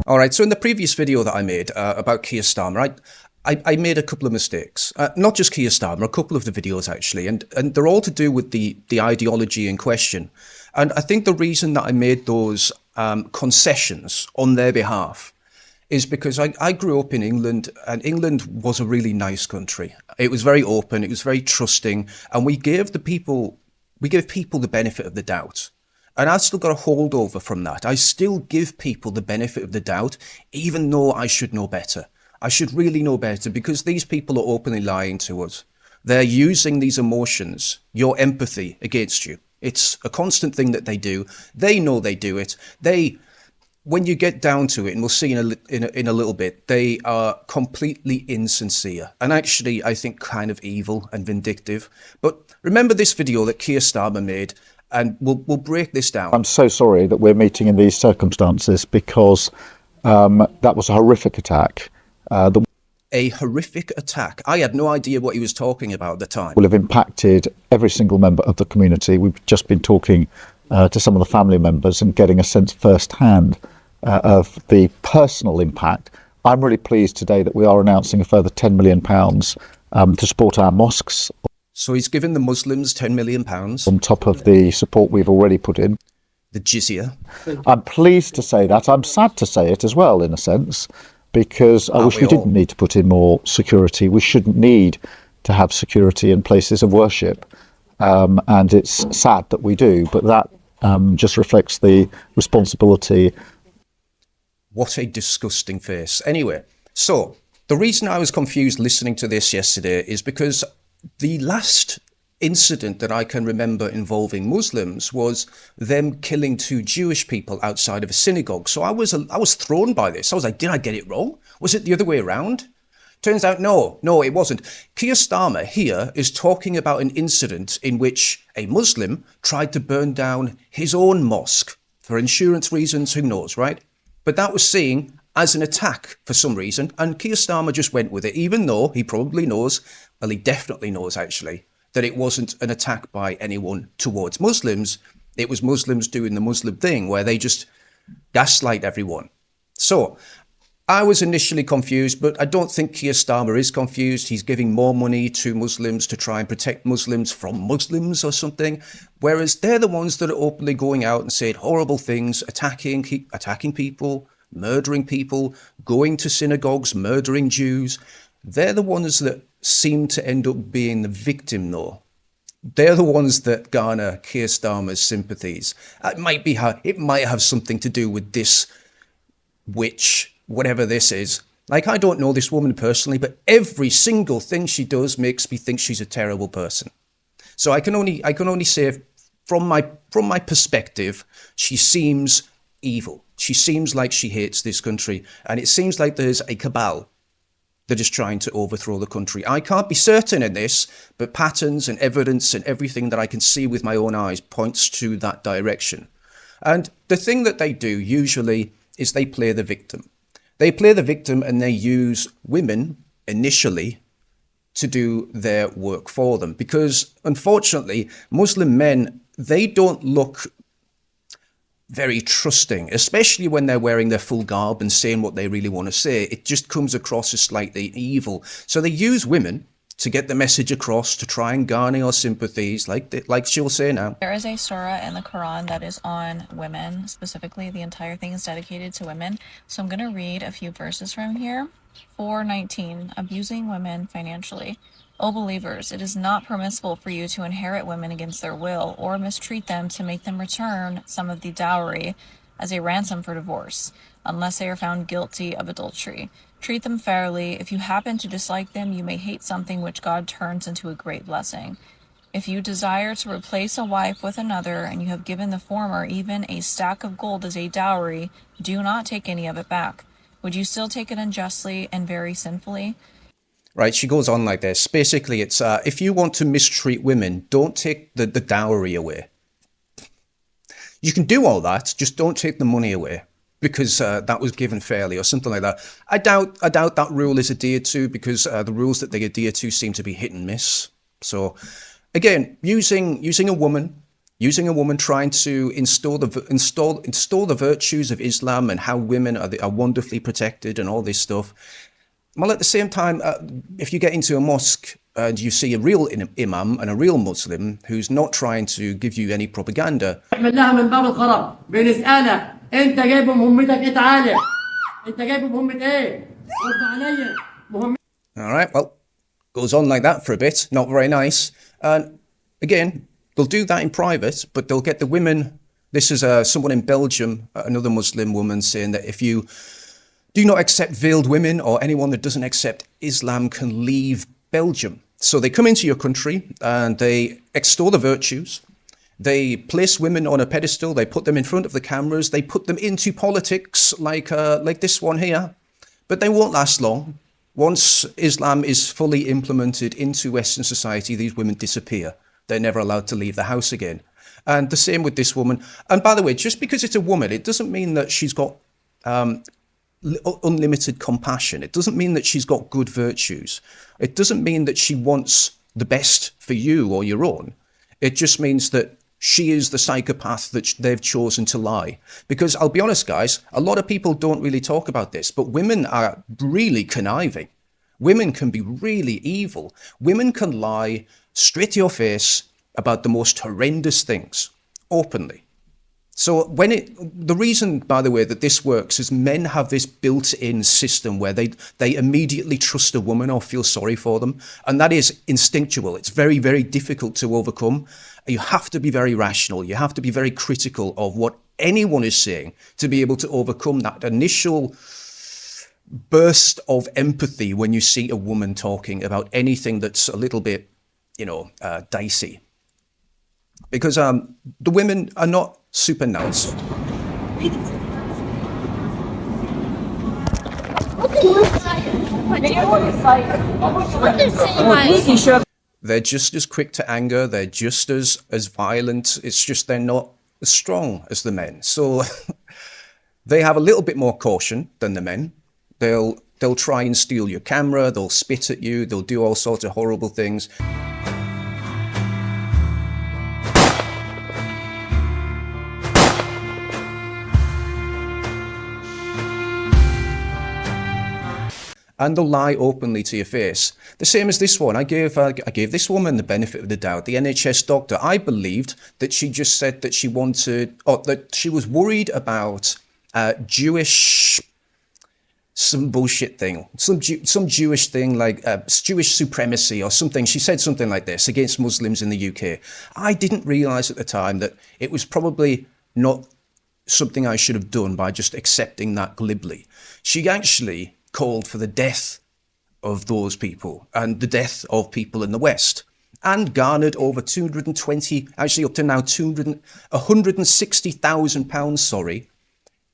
All right, so in the previous video that I made about Keir Starmer, I made a couple of mistakes. Not just Keir Starmer, a couple of the videos actually, and they're all to do with the ideology in question. And I think the reason that I made those concessions on their behalf is because I grew up in England, and England was a really nice country. It was very open, it was very trusting, and we gave people the benefit of the doubt. And I've still got a holdover from that. I still give people the benefit of the doubt, even though I should know better. I should really know better, because these people are openly lying to us. They're using these emotions, your empathy, against you. It's a constant thing that they do. They know they do it. When you get down to it, and we'll see in a little bit, they are completely insincere and actually, I think, kind of evil and vindictive. But remember this video that Keir Starmer made, and we'll break this down. I'm so sorry that we're meeting in these circumstances, because that was a horrific attack. A horrific attack. I had no idea what he was talking about at the time. Will have impacted every single member of the community. We've just been talking to some of the family members and getting a sense firsthand of the personal impact. I'm really pleased today that we are announcing a further £10 million to support our mosques. So he's given the Muslims £10 million. On top of the support we've already put in. The jizya. I'm pleased to say that. I'm sad to say it as well, in a sense, because I wish we didn't need to put in more security. We shouldn't need to have security in places of worship. And it's sad that we do, but that just reflects the responsibility. What a disgusting face. Anyway, so the reason I was confused listening to this yesterday is because the last incident that I can remember involving Muslims was them killing two Jewish people outside of a synagogue. So I was thrown by this. I was like, did I get it wrong? Was it the other way around? Turns out, no, it wasn't. Keir Starmer here is talking about an incident in which a Muslim tried to burn down his own mosque for insurance reasons, who knows, right? But that was seen as an attack for some reason, and Keir Starmer just went with it, even though he probably knows, well, he definitely knows actually, that it wasn't an attack by anyone towards Muslims. It was Muslims doing the Muslim thing where they just gaslight everyone. So I was initially confused, but I don't think Keir Starmer is confused. He's giving more money to Muslims to try and protect Muslims from Muslims or something, whereas they're the ones that are openly going out and saying horrible things, attacking people, murdering people, going to synagogues, murdering Jews. They're the ones that seem to end up being the victim, though. They're the ones that garner Keir Starmer's sympathies. It might have something to do with this witch, whatever this is. Like, I don't know this woman personally, but every single thing she does makes me think she's a terrible person. So I can only say, from my perspective, she seems evil. She seems like she hates this country, and it seems like there's a cabal that is trying to overthrow the country. I can't be certain in this, but patterns and evidence and everything that I can see with my own eyes points to that direction. And the thing that they do usually is they play the victim. They play the victim, and they use women initially to do their work for them. Because unfortunately, Muslim men, they don't look very trusting, especially when they're wearing their full garb and saying what they really want to say. It just comes across as slightly evil. So they use women to get the message across, to try and garner your sympathies, like she'll say now. There is a surah in the Quran that is on women, specifically. The entire thing is dedicated to women. So I'm going to read a few verses from here. 4:19, abusing women financially. O believers, it is not permissible for you to inherit women against their will or mistreat them to make them return some of the dowry as a ransom for divorce, unless they are found guilty of adultery. Treat them fairly. If you happen to dislike them, you may hate something which God turns into a great blessing. If you desire to replace a wife with another, and you have given the former even a stack of gold as a dowry, do not take any of it back. Would you still take it unjustly and very sinfully? Right, she goes on like this. Basically, it's if you want to mistreat women, don't take the dowry away. You can do all that, just don't take the money away, because that was given fairly or something like that. I doubt that rule is adhered to, because the rules that they adhere to seem to be hit and miss. So again, using a woman, using a woman trying to install the virtues of Islam and how women are wonderfully protected and all this stuff. Well, at the same time, if you get into a mosque and you see a real imam and a real Muslim who's not trying to give you any propaganda. All right, well, goes on like that for a bit, not very nice. And again, they'll do that in private, but they'll get the women. This is someone in Belgium, another Muslim woman, saying that if you do not accept veiled women or anyone that doesn't accept Islam can leave Belgium. So they come into your country and they extol the virtues. They place women on a pedestal. They put them in front of the cameras. They put them into politics like this one here. But they won't last long. Once Islam is fully implemented into Western society, these women disappear. They're never allowed to leave the house again. And the same with this woman. And by the way, just because it's a woman, it doesn't mean that she's got unlimited compassion. It doesn't mean that she's got good virtues. It doesn't mean that she wants the best for you or your own. It just means that she is the psychopath that they've chosen to lie. Because I'll be honest, guys, a lot of people don't really talk about this, but women are really conniving. Women can be really evil. Women can lie straight to your face about the most horrendous things, openly. So the reason, by the way, that this works is men have this built-in system where they immediately trust a woman or feel sorry for them. And that is instinctual. It's very, very difficult to overcome. You have to be very rational. You have to be very critical of what anyone is saying to be able to overcome that initial burst of empathy when you see a woman talking about anything that's a little bit, dicey. Because the women are not super nice. They're just as quick to anger. They're just as violent. It's just they're not as strong as the men. So they have a little bit more caution than the men. They'll try and steal your camera. They'll spit at you. They'll do all sorts of horrible things. And they'll lie openly to your face. The same as this one. I gave this woman the benefit of the doubt. The NHS doctor. I believed that she just said that she wanted, or that she was worried about some bullshit thing, some Jewish thing like Jewish supremacy or something. She said something like this against Muslims in the UK. I didn't realise at the time that it was probably not something I should have done by just accepting that glibly. She actually called for the death of those people and the death of people in the West, and garnered over 220, actually up to now £160,000,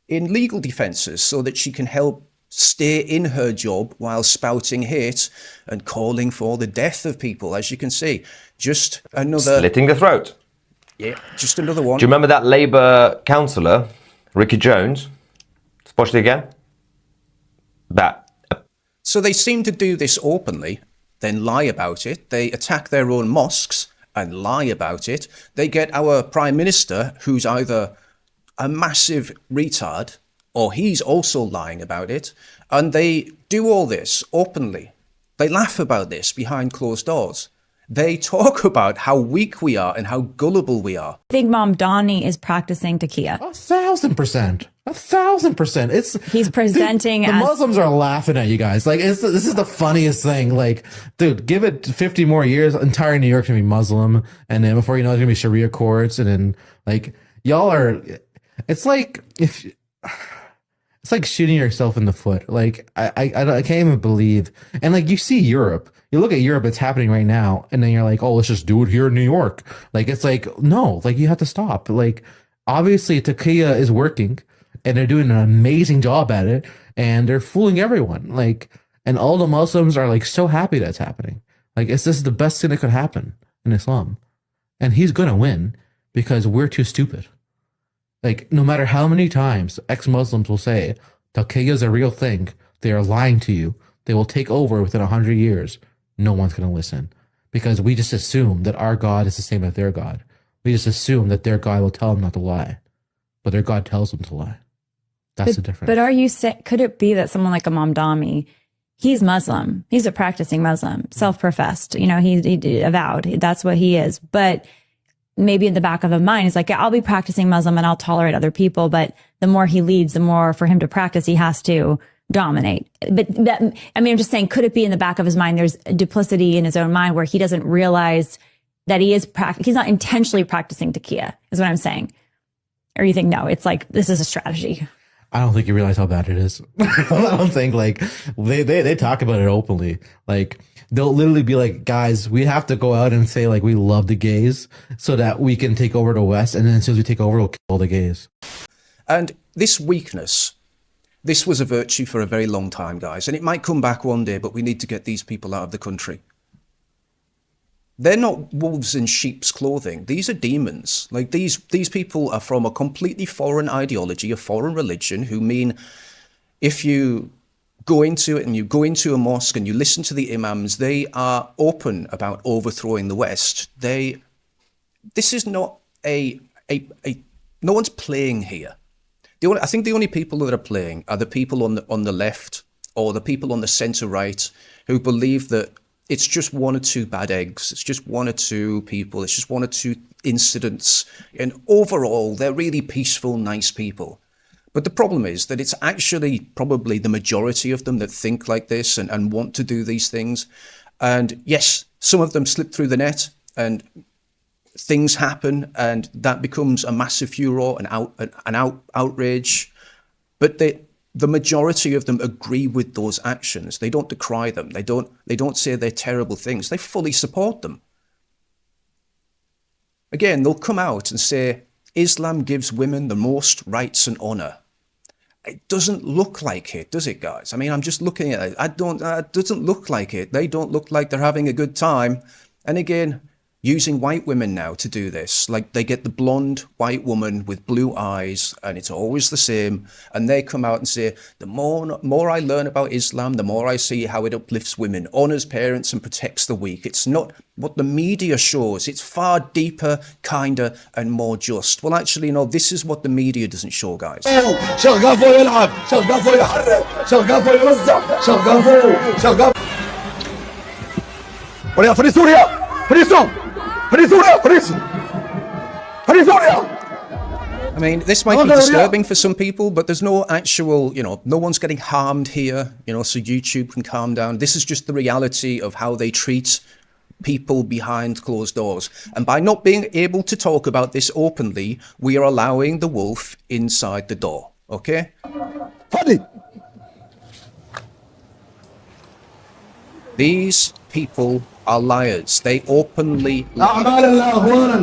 in legal defences so that she can help stay in her job while spouting hate and calling for the death of people. As you can see, just another... Slitting the throat. Yeah, just another one. Do you remember that Labour councillor, Ricky Jones? Watch it again. So they seem to do this openly, then lie about it. They attack their own mosques and lie about it. They get our Prime Minister, who's either a massive retard or he's also lying about it. And they do all this openly. They laugh about this behind closed doors. They talk about how weak we are and how gullible we are. Big Mom Donnie is practicing taqiyya. 1,000%. 1,000%. He's presenting the as... Muslims are laughing at you guys. Like, this is the funniest thing. Like, dude, give it 50 more years. Entire New York's gonna be Muslim. And then before you know, it's gonna be Sharia courts. And then, like, y'all are, it's like shooting yourself in the foot. Like, I can't even believe. And like, you see Europe. You look at Europe, it's happening right now, and then you're like, oh, let's just do it here in New York. Like, it's like, no, like, you have to stop. Like, obviously, Taqiyya is working, and they're doing an amazing job at it, and they're fooling everyone. Like, and all the Muslims are, like, so happy that's happening. Like, this is the best thing that could happen in Islam. And he's going to win because we're too stupid. Like, no matter how many times ex-Muslims will say, Taqiyya is a real thing, they are lying to you. They will take over within 100 years. No one's going to listen because we just assume that our God is the same as their God. We just assume that their God will tell them not to lie, but their God tells them to lie. That's the difference. But are you could it be that someone like Imam Dami, he's Muslim, he's a practicing Muslim, self-professed, you know, he avowed, that's what he is. But maybe in the back of the mind, he's like, yeah, I'll be practicing Muslim and I'll tolerate other people. But the more he leads, the more for him to practice, he has to dominate. But that, I mean, I'm just saying, could it be in the back of his mind, there's a duplicity in his own mind where he doesn't realize that he is he's not intentionally practicing taqiyya, is what I'm saying. Or you think, no, it's like, this is a strategy. I don't think you realize how bad it is. I don't think like they talk about it openly. Like they'll literally be like, guys, we have to go out and say like we love the gays so that we can take over the West, and then as soon as we take over, we'll kill the gays. And this weakness, this was a virtue for a very long time, guys, and it might come back one day, but we need to get these people out of the country. They're not wolves in sheep's clothing. These are demons. Like these people are from a completely foreign ideology, a foreign religion, who mean if you go into it and you go into a mosque and you listen to the imams, they are open about overthrowing the West. This is not no one's playing here. I think the only people that are playing are the people on the left or the people on the center right who believe that it's just one or two bad eggs. It's just one or two people. It's just one or two incidents. And overall, they're really peaceful, nice people. But the problem is that it's actually probably the majority of them that think like this and want to do these things. And yes, some of them slip through the net and things happen and that becomes a massive furor and outrage. But the majority of them agree with those actions. They don't decry them. They don't say they're terrible things. They fully support them. Again, they'll come out and say, Islam gives women the most rights and honor. It doesn't look like it, does it, guys? I mean, I'm just looking at it. It doesn't look like it. They don't look like they're having a good time. And again, using white women now to do this. Like they get the blonde white woman with blue eyes and it's always the same. And they come out and say, the more I learn about Islam, the more I see how it uplifts women, honors parents and protects the weak. It's not what the media shows. It's far deeper, kinder and more just. Well, actually, no, this is what the media doesn't show, guys. I mean, this might be disturbing for some people, but there's no actual, no one's getting harmed here, so YouTube can calm down. This is just the reality of how they treat people behind closed doors. And by not being able to talk about this openly, we are allowing the wolf inside the door, okay? These people are liars. They openly lie.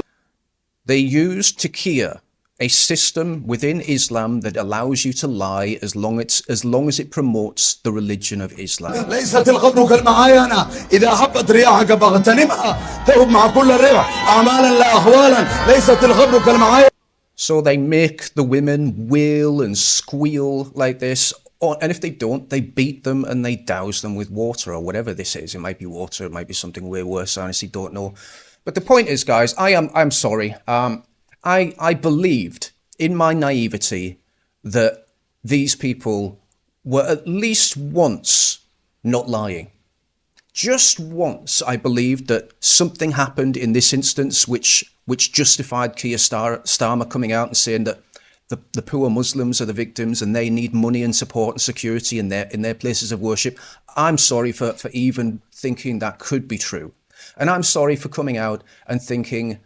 They use taqiyya, a system within Islam that allows you to lie as long as it promotes the religion of Islam. So they make the women wail and squeal like this. And if they don't, they beat them and they douse them with water or whatever this is. It might be water, it might be something way worse. I honestly don't know. But the point is, guys, I'm sorry. I believed in my naivety that these people were at least once not lying. Just once, I believed that something happened in this instance which justified Keir Starmer coming out and saying that the poor Muslims are the victims and they need money and support and security in their places of worship. I'm sorry for even thinking that could be true. And I'm sorry for coming out and thinking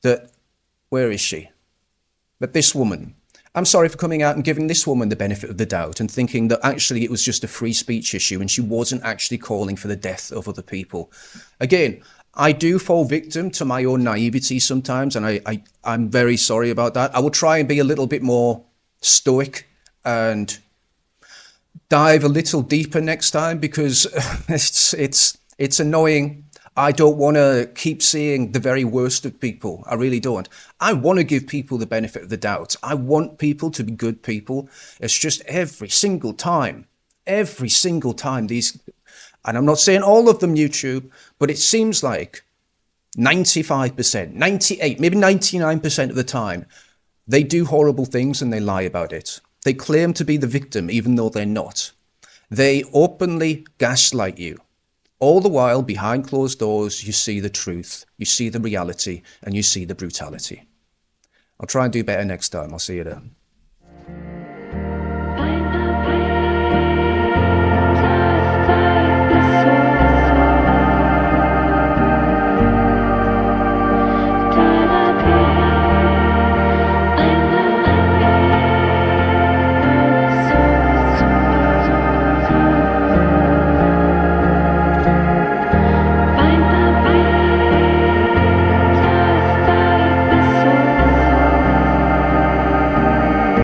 that, where is she? But this woman, I'm sorry for coming out and giving this woman the benefit of the doubt and thinking that actually it was just a free speech issue and she wasn't actually calling for the death of other people. Again, I do fall victim to my own naivety sometimes, and I'm very sorry about that. I will try and be a little bit more stoic and dive a little deeper next time because it's annoying. I don't want to keep seeing the very worst of people. I really don't. I want to give people the benefit of the doubt. I want people to be good people. It's just every single time these, and I'm not saying all of them YouTube, but it seems like 95%, 98, maybe 99% of the time, they do horrible things and they lie about it. They claim to be the victim even though they're not. They openly gaslight you. All the while, behind closed doors, you see the truth, you see the reality, and you see the brutality. I'll try and do better next time. I'll see you there.